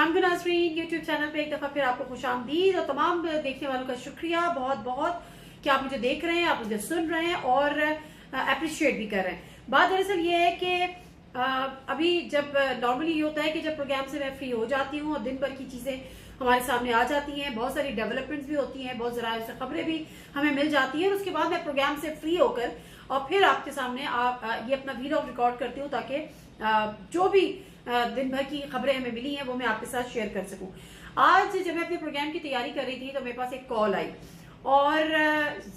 शाम नाज़रीन YouTube channel पे एक दफा फिर आपको खुशामदीद और तमाम देखने वालों का शुक्रिया बहुत बहुत कि आप मुझे देख रहे हैं, आप मुझे सुन रहे हैं और अप्रिशिएट भी कर रहे हैं। बात दरअसल ये है कि अभी जब नॉर्मली ये होता है कि जब प्रोग्राम से मैं फ्री हो जाती हूँ और दिन भर की चीजें हमारे सामने आ जाती हैं, बहुत सारी डेवलपमेंट्स भी होती हैं, बहुत जराए से खबरें भी हमें मिल जाती हैं और उसके बाद मैं प्रोग्राम से फ्री होकर और फिर आपके सामने ये अपना वीलॉग रिकॉर्ड करती हूँ ताकि जो भी दिन भर की खबरें हमें मिली हैं वो मैं आपके साथ शेयर कर सकूं। आज जब मैं अपने प्रोग्राम की तैयारी कर रही थी तो मेरे पास एक कॉल आई और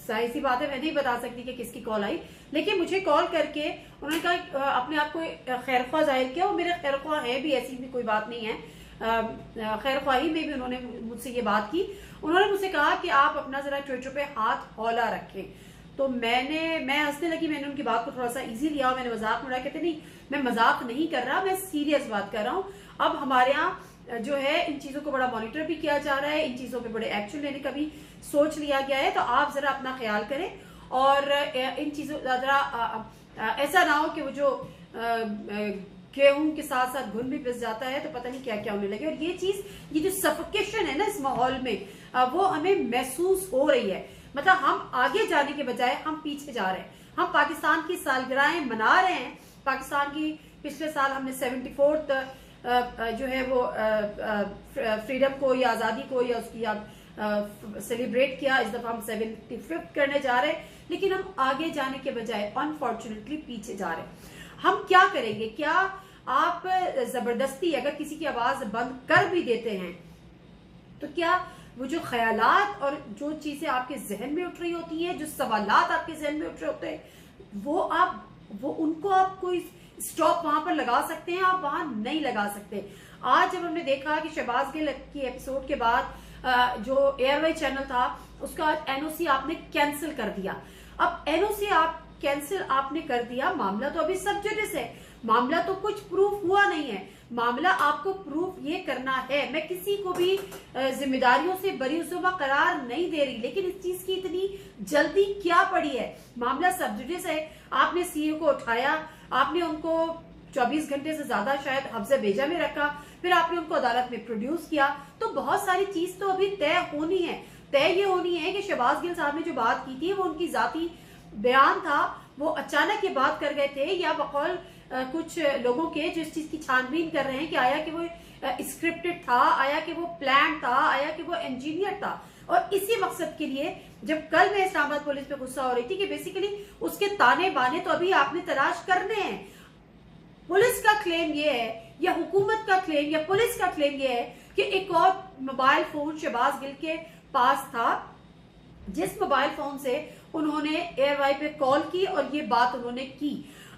जाहिर सी बात है मैं नहीं बता सकती कि किसकी कॉल आई, लेकिन मुझे कॉल करके उन्होंने कहा अपने आप को खैरख्वाह जाहिर किया और मेरे खैरख्वाह है भी, ऐसी भी कोई बात नहीं है। खैरख्वाही में भी उन्होंने मुझसे ये बात की। उन्होंने मुझसे कहा कि आप अपना जरा ट्विटर पे हाथ हौला रखें। तो मैं हंसने लगी, मैंने उनकी बात को थोड़ा सा इजी लिया और मैंने मजाक में उड़ाया। कहते नहीं, मैं मजाक नहीं कर रहा, मैं सीरियस बात कर रहा हूँ। अब हमारे यहाँ जो है इन चीजों को बड़ा मॉनिटर भी किया जा रहा है, इन चीजों पे बड़े एक्शन लेने का भी सोच लिया गया है, तो आप जरा अपना ख्याल करें और इन चीजों जरा ऐसा ना हो कि वो जो गेहूं के साथ साथ घुन भी पिस जाता है तो पता नहीं क्या क्या होने लगे। और ये जो सफोकेशन है ना इस माहौल में, वो हमें महसूस हो रही है। मतलब हम आगे जाने के बजाय हम पीछे जा रहे हैं। हम पाकिस्तान की सालगिरहें मना रहे हैं। पाकिस्तान की पिछले साल हमने 74th जो है वो फ्रीडम को या आजादी को या उसकी सेलिब्रेट किया। इस दफा हम 75th करने जा रहे हैं, लेकिन हम आगे जाने के बजाय अनफॉर्चुनेटली पीछे जा रहे हैं। हम क्या करेंगे? क्या आप जबरदस्ती अगर किसी की आवाज बंद कर भी देते हैं तो क्या वो जो ख्यालात और जो चीजें आपके जहन में उठ रही होती हैं, जो सवालात आपके जहन में उठ रहे होते हैं, वो उनको आप कोई स्टॉप वहां पर लगा सकते हैं? आप वहां नहीं लगा सकते। आज जब हमने देखा कि शहबाज गिल की एपिसोड के बाद जो एयरवे चैनल था उसका एनओसी आपने कैंसिल कर दिया। अब एनओसी आप कैंसिल आपने कर दिया, मामला तो अभी सब जुडिस है, मामला तो कुछ प्रूफ हुआ नहीं है। मामला आपको प्रूफ ये करना है। मैं किसी को भी जिम्मेदारियों से बरीउजुमा करार नहीं दे रही, लेकिन इस चीज की इतनी जल्दी क्या पड़ी है? मामला सब जुडिस है। आपने सीईओ को उठाया, आपने उनको 24 घंटे से ज्यादा शायद हफ्ज़े भेजा में रखा, फिर आपने उनको अदालत में प्रोड्यूस किया। तो बहुत सारी चीज तो अभी तय होनी है। तय ये होनी है कि शहबाज गिल साहब ने जो बात की थी वो उनकी जाती बयान था, वो अचानक ये बात कर गए थे या बकौल कुछ लोगों के जो इस चीज की छानबीन कर रहे हैं कि आया कि वो स्क्रिप्टेड था, आया कि वो प्लान था, आया कि वो इंजीनियर था। और इसी मकसद के लिए जब कल मैं इस्लामाबाद पुलिस पे गुस्सा हो रही थी कि बेसिकली उसके ताने बाने तो अभी आपने तलाश करने हैं। पुलिस का क्लेम ये है या हुकूमत का क्लेम या पुलिस का क्लेम ये है कि एक और मोबाइल फोन शहबाज गिल के पास था, जिस मोबाइल फोन से उन्होंने एयरवाई पे कॉल की और ये बात उन्होंने की।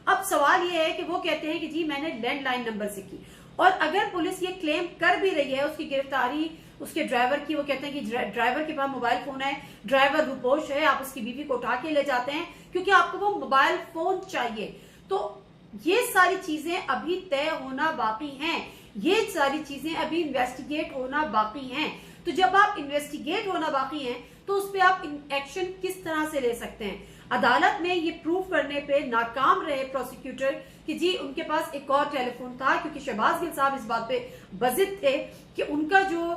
अब सवाल ये है कि वो कहते हैं कि जी मैंने लैंडलाइन नंबर से की, और अगर पुलिस ये क्लेम कर भी रही है उसकी गिरफ्तारी उसके ड्राइवर की, वो कहते हैं कि ड्राइवर के पास मोबाइल फोन है, ड्राइवर रुपोश है, आप उसकी बीवी को उठा के ले जाते हैं क्योंकि आपको वो मोबाइल फोन चाहिए। तो ये सारी चीजें अभी तय होना बाकी हैं, ये सारी चीजें अभी इन्वेस्टिगेट होना बाकी हैं। तो जब आप इन्वेस्टिगेट होना बाकी हैं तो उस पर आप एक्शन किस तरह से ले सकते हैं? अदालत में ये प्रूफ करने पे नाकाम रहे प्रोसिक्यूटर कि जी उनके पास एक और टेलीफोन था, क्योंकि शहबाज गिल साहब इस बात पे बजिद थे कि उनका जो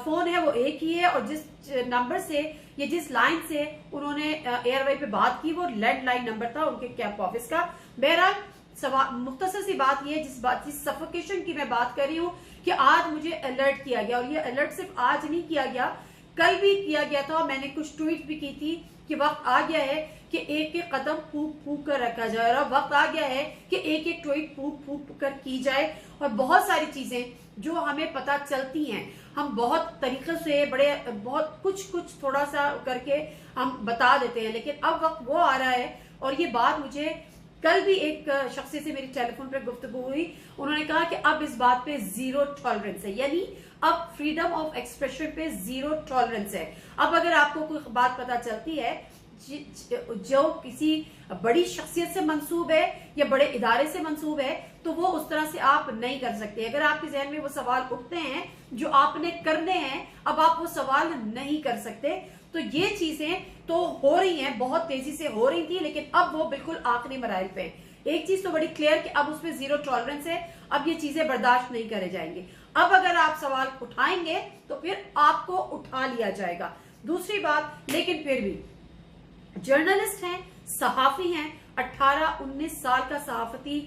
फोन है वो एक ही है और जिस नंबर से या जिस लाइन से उन्होंने एयरवे पे बात की वो लैंडलाइन नंबर था उनके कैंप ऑफिस का। बहरहाल मुख्तसर सी बात ये जिस सफोकेशन की मैं बात कर रही हूँ कि आज मुझे अलर्ट किया गया, और ये अलर्ट सिर्फ आज नहीं किया गया, कल भी किया गया था। मैंने कुछ ट्वीट भी की थी कि वक्त आ गया है कि एक एक कदम फूक फूक कर रखा जाए, और वक्त आ गया है कि एक एक ट्वीट फूक फूक कर की जाए। और बहुत सारी चीजें जो हमें पता चलती हैं हम बहुत तरीके से बहुत कुछ थोड़ा सा करके हम बता देते हैं, लेकिन अब वक्त वो आ रहा है। और ये बात मुझे कल भी एक शख्स से मेरी टेलीफोन पर गुफ्तगू हुई, उन्होंने कहा कि अब इस बात पे जीरो टॉलरेंस है, यानी अब फ्रीडम ऑफ एक्सप्रेशन पे जीरो टॉलरेंस है। अब अगर आपको कोई बात पता चलती है जो किसी बड़ी शख्सियत से मंसूब है या बड़े इदारे से मंसूब है तो वो उस तरह से आप नहीं कर सकते। अगर आपके जहन में वो सवाल उठते हैं जो आपने करने हैं, अब आप वो सवाल नहीं कर सकते। तो ये चीजें तो हो रही हैं, बहुत तेजी से हो रही थी, लेकिन अब वो बिल्कुल आखिरी मराइल पे। एक चीज तो बड़ी क्लियर कि अब उसमें जीरो टॉलरेंस है, अब ये चीजें बर्दाश्त नहीं करे जाएंगे। अब अगर आप सवाल उठाएंगे तो फिर आपको उठा लिया जाएगा। दूसरी बात, लेकिन फिर भी जर्नलिस्ट हैं, सहाफी हैं, 18-19 साल का सहाफती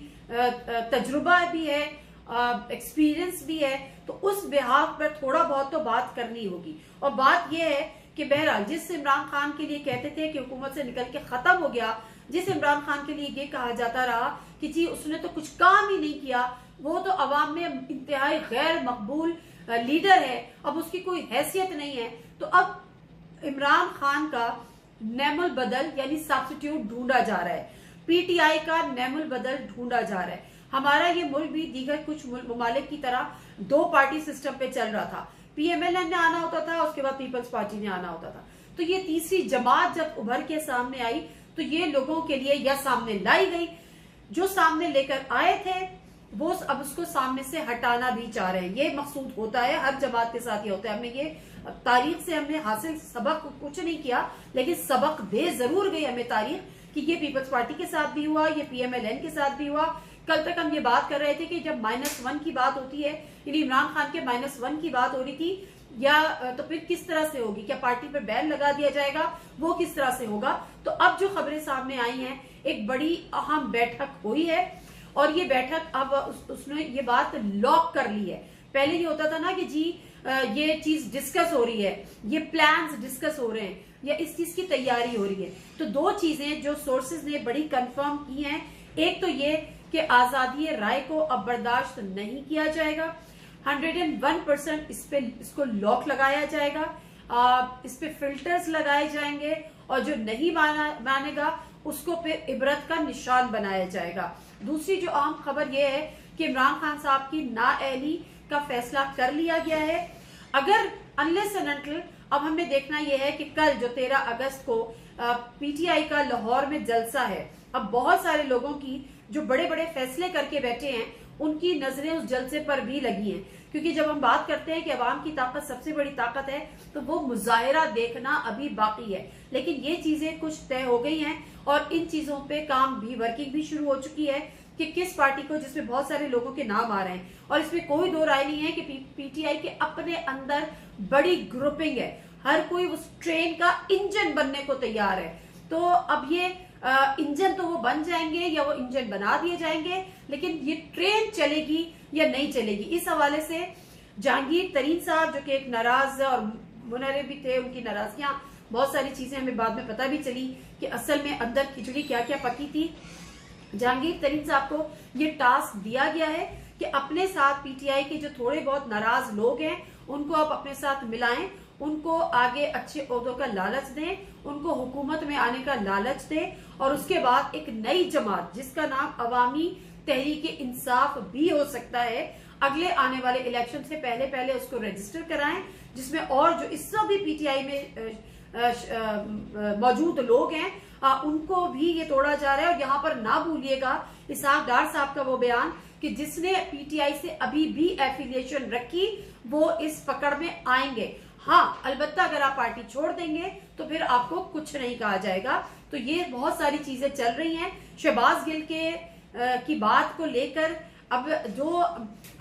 तजुर्बा भी है, एक्सपीरियंस भी है, तो उस बिहाफ पर थोड़ा बहुत तो बात करनी होगी। और बात यह है कि बहरहाल जिस इमरान खान के लिए कहते थे कि हुकूमत से निकल के खत्म हो गया, जिस इमरान खान के लिए ये कहा जाता रहा कि जी उसने तो कुछ काम ही नहीं किया, वो तो अवाम में इंतहाई गैर मकबूल लीडर है, अब उसकी कोई हैसियत नहीं है, तो अब इमरान खान का नेमुल बदल यानी सब्स्टिट्यूट ढूंढा जा रहा है, पीटीआई का नेमुल बदल ढूंढा जा रहा है। हमारा ये मुल्क भी दीगर कुछ ममालिक की तरह 2 पार्टी सिस्टम पे चल रहा था, पीएमएल ने आना होता था, उसके बाद पीपल्स पार्टी ने आना होता था। तो ये तीसरी जमात जब उभर के सामने आई तो ये लोगों के लिए या सामने लाई गई, जो सामने लेकर आए थे वो अब उसको सामने से हटाना भी चाह रहे हैं। ये मकसूद होता है, हर जमात के साथ ये होता है। हमने ये तारीख से हमने हासिल सबक कुछ नहीं किया, लेकिन सबक दे जरूर गई हमें तारीख कि ये पीपल्स पार्टी के साथ भी हुआ, ये पीएमएलएन के साथ भी हुआ। कल तक हम ये बात कर रहे थे कि जब -1 की बात होती है, यानी इमरान खान के -1 की बात हो रही थी, या तो फिर किस तरह से होगी, क्या पार्टी पर बैन लगा दिया जाएगा, वो किस तरह से होगा। तो अब जो खबरें सामने आई हैं, एक बड़ी अहम बैठक हुई है और ये बैठक अब उसने ये बात लॉक कर ली है। पहले ये होता था ना कि जी ये चीज डिस्कस हो रही है, ये प्लान्स डिस्कस हो रहे हैं, या इस चीज की तैयारी हो रही है। तो 2 चीजें जो सोर्सेज ने बड़ी कंफर्म की हैं, एक तो ये कि आजादी राय को अब बर्दाश्त नहीं किया जाएगा, 101% इसको लॉक लगाया जाएगा, इस पे फिल्टर्स लगाए जाएंगे और जो नहीं मानेगा उसको फिर इबरत का निशान बनाया जाएगा। दूसरी जो अहम खबर यह है कि इमरान खान साहब की नाअहली का फैसला कर लिया गया है। अगर अनलेस एंड अनटिल, अब हमें देखना यह है कि कल जो 13 अगस्त को पीटीआई का लाहौर में जलसा है, अब बहुत सारे लोगों की जो बड़े बड़े फैसले करके बैठे हैं उनकी नजरें उस जलसे पर भी लगी हैं, क्योंकि जब हम बात करते हैं कि अवाम की ताकत सबसे बड़ी ताकत है, तो वो मुजाहिरा देखना अभी बाकी है। लेकिन ये चीजें कुछ तय हो गई हैं और इन चीजों पे काम भी, वर्किंग भी शुरू हो चुकी है कि किस पार्टी को, जिसमें बहुत सारे लोगों के नाम आ रहे हैं और इसमें कोई 2 राय नहीं है कि पीटीआई के अपने अंदर बड़ी ग्रुपिंग है, हर कोई उस ट्रेन का इंजन बनने को तैयार है। तो अब ये इंजन तो वो बन जाएंगे या वो इंजन बना दिए जाएंगे, लेकिन ये ट्रेन चलेगी या नहीं चलेगी, इस हवाले से जहांगीर तरीन साहब जो कि एक नाराज और मुनरे भी थे, उनकी नाराजगियां, बहुत सारी चीजें हमें बाद में पता भी चली कि असल में अंदर खिचड़ी क्या क्या पकी थी। जहांगीर तरीन साहब को ये टास्क दिया गया है कि अपने साथ पीटीआई के जो थोड़े बहुत नाराज लोग हैं उनको आप अपने साथ मिलाएं, उनको आगे अच्छे ओहदों का लालच दें, उनको हुकूमत में आने का लालच दें, और उसके बाद एक नई जमात जिसका नाम अवामी तहरीक इंसाफ भी हो सकता है, अगले आने वाले इलेक्शन से पहले पहले उसको रजिस्टर कराएं, जिसमें और जो इस सब भी पीटीआई में मौजूद लोग हैं उनको भी ये तोड़ा जा रहा है। और यहाँ पर ना भूलिएगा इसहाक डार साहब का वो बयान कि जिसने पीटीआई से अभी भी एफिलिएशन रखी वो इस पकड़ में आएंगे। हाँ, अलबत्ता अगर आप पार्टी छोड़ देंगे तो फिर आपको कुछ नहीं कहा जाएगा। तो ये बहुत सारी चीजें चल रही हैं। शहबाज गिल की बात को लेकर अब जो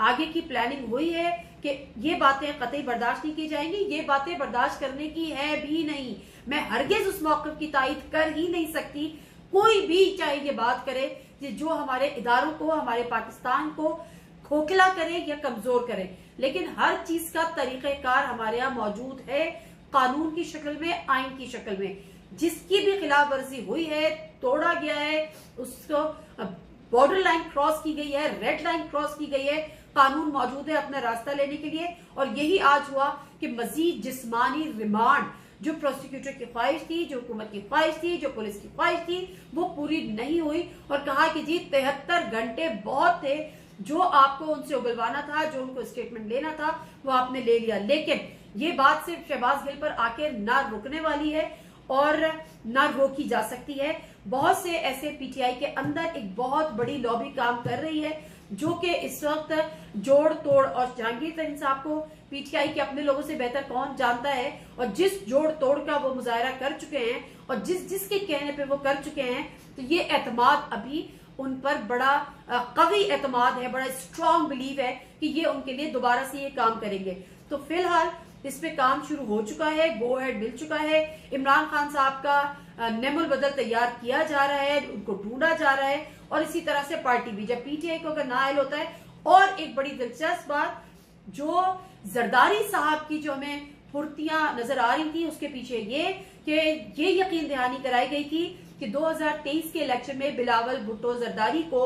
आगे की प्लानिंग हुई है कि ये बातें कतई बर्दाश्त नहीं की जाएंगी, ये बातें बर्दाश्त करने की है भी नहीं। मैं हरगिज उस मौक़िफ़ की तायीद कर ही नहीं सकती, कोई भी चाहे ये बात करे कि जो हमारे इदारों को, हमारे पाकिस्तान को खोखला करे या कमजोर करे, लेकिन हर चीज का तरीक़ेकार हमारे यहाँ मौजूद है, कानून की शक्ल में, आइन की शक्ल में। जिसकी भी खिलाफ वर्जी हुई है, तोड़ा गया है, उसको बॉर्डर लाइन क्रॉस की गई है, रेड लाइन क्रॉस की गई है, कानून मौजूद है अपना रास्ता लेने के लिए। और यही आज हुआ कि मजीद जिस्मानी रिमांड जो प्रोसिक्यूटर की ख्वाहिश थी, जो हुकूमत की ख्वाहिश थी, जो पुलिस की ख्वाहिश थी, वो पूरी नहीं हुई और कहा कि जी 73 घंटे बहुत थे, जो आपको उनसे उगलवाना था, जो उनको स्टेटमेंट लेना था, वो आपने ले लिया। लेकिन ये बात सिर्फ शहबाज गिल पर आके ना रुकने वाली है और ना रोकी जा सकती है। बहुत से ऐसे पीटीआई के अंदर एक बहुत बड़ी लॉबी काम कर रही है जो कि इस वक्त जोड़ तोड़, और जहांगीर तरीन साहब को पीटीआई के अपने लोगों से बेहतर कौन जानता है, और जिस जोड़ तोड़ का वो मुजाहरा कर चुके हैं और जिसके कहने पे वो कर चुके हैं, तो ये एतमाद अभी उन पर बड़ा कवी एतमाद है, बड़ा स्ट्रांग बिलीव है कि ये उनके लिए दोबारा से ये काम करेंगे। तो फिलहाल इस पे काम शुरू हो चुका है, गो हेड मिल चुका है। इमरान खान साहब का नेमुल बदल तैयार किया जा रहा है, उनको ढूंढा जा रहा है, और इसी तरह से पार्टी भी, जब पीटीआई को अगर नाइल होता है। और एक बड़ी दिलचस्प बात, जो जरदारी साहब की जो हमें फुर्तियां नजर आ रही थी, उसके पीछे ये यकीन दहानी कराई गई थी कि 2023 के इलेक्शन में बिलावल भुट्टो जरदारी को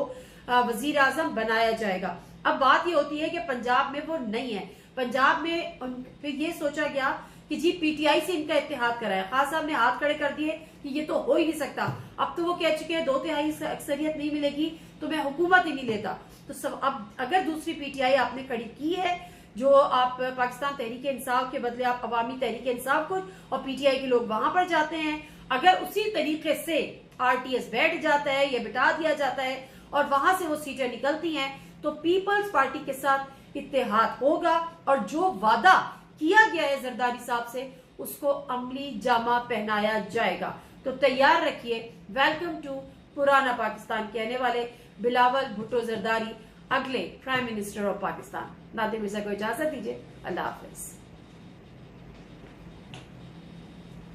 वजीर आजम बनाया जाएगा। अब बात ये होती है कि पंजाब में वो नहीं है। पंजाब में फिर ये सोचा गया कि जी पीटीआई से इनका इत्तेहाद कराया। खान साहब ने हाथ खड़े कर दिए कि ये तो हो ही नहीं सकता। अब तो वो कह चुके हैं 2/3 अक्सरियत नहीं मिलेगी तो मैं हुकूमत ही नहीं लेता। तो सब अब अगर दूसरी पीटीआई आपने खड़ी की है, जो आप पाकिस्तान तहरीक इंसाफ के बदले आप अवामी तहरीक इंसाफ को, और पीटीआई के लोग वहां पर जाते हैं, अगर उसी तरीके से आरटीएस बैठ जाता है या बिठा दिया जाता है और वहां से वो सीटें निकलती हैं, तो पीपल्स पार्टी के साथ इत्तेहाद होगा और जो वादा किया गया है जरदारी साहब से उसको अमली जामा पहनाया जाएगा। तो तैयार रखिए। वेलकम टू पुराना पाकिस्तान कहने वाले बिलावल भुट्टो जरदारी अगले prime minister of Pakistan. Nadir Mirza को इजाजत दीजिए। अल्लाह हाफिज।